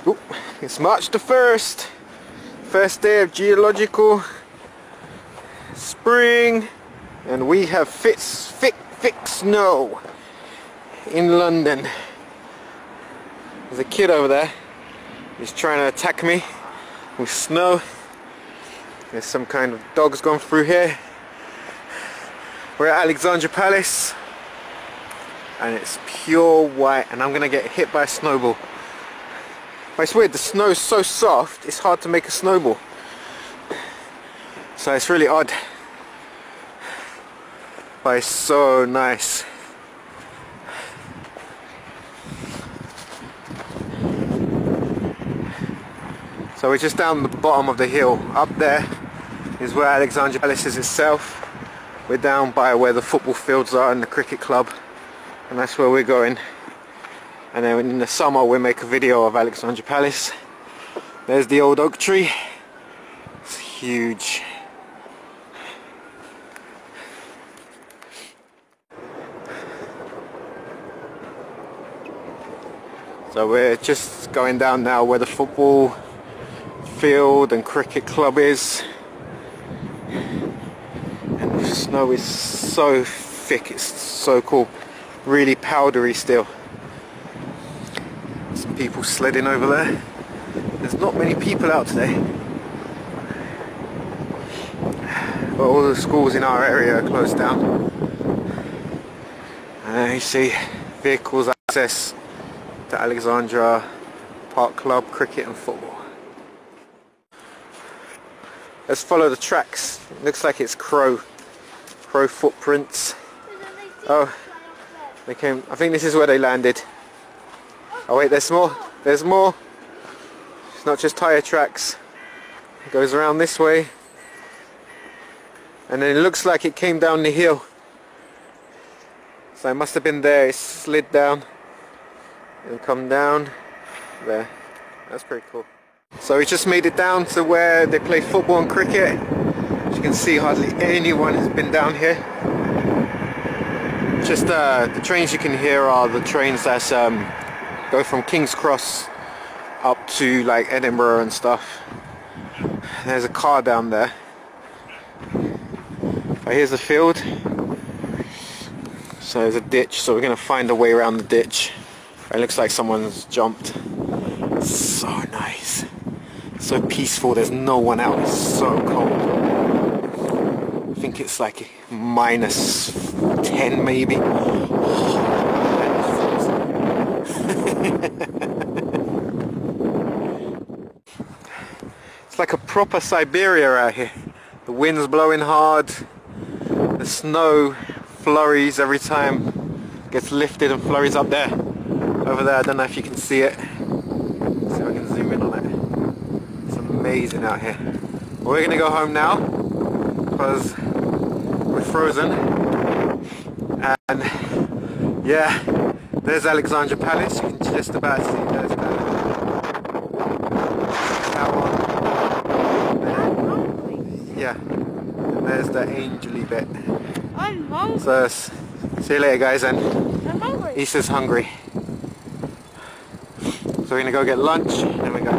Oop, it's March the 1st, first day of geological spring, and we have thick snow in London. There's a kid over there, he's trying to attack me with snow. There's some kind of dogs gone through here. We're at Alexandra Palace and it's pure white, and I'm gonna get hit by a snowball. But it's weird, the snow is so soft it's hard to make a snowball, so it's really odd, but it's so nice. So we're just down the bottom of the hill. Up there is where Alexandra Palace is itself. We're down by where the football fields are and the cricket club, and that's where we're going. And then in the summer we'll make a video of Alexandra Palace. There's the old oak tree. It's huge. So we're just going down now where the football field and cricket club is. And the snow is so thick, it's so cool. Really powdery still. Some people sledding over there. There's not many people out today, but all the schools in our area are closed down. And you see vehicles access to Alexandra Park Club, cricket and football. Let's follow the tracks. It looks like it's crow footprints. Oh, they came. I think this is where they landed. Oh wait, there's more. There's more. It's not just tyre tracks. It goes around this way, and then it looks like it came down the hill. So it must have been there. It slid down and come down there. That's pretty cool. So we just made it down to where they play football and cricket. As you can see, hardly anyone has been down here. Just the trains you can hear are the trains that go from King's Cross up to like Edinburgh and stuff. There's a car down there. But here's the field. So there's a ditch, so we're going to find a way around the ditch. It looks like someone's jumped. So nice. So peaceful, there's no one out, it's so cold. I think it's like -10 maybe. It's like a proper Siberia out here. The wind's blowing hard, the snow flurries every time it gets lifted and flurries up there. Over there, I don't know if you can see it. Let's see if I can zoom in on it. It's amazing out here. We're gonna go home now because we're frozen. And yeah, there's Alexandra Palace. You can just about see there's that tower. Yeah, and there's the angel-y bit. I'm hungry. So see you later, guys, and I'm hungry. Issa's hungry. So we're gonna go get lunch and we go.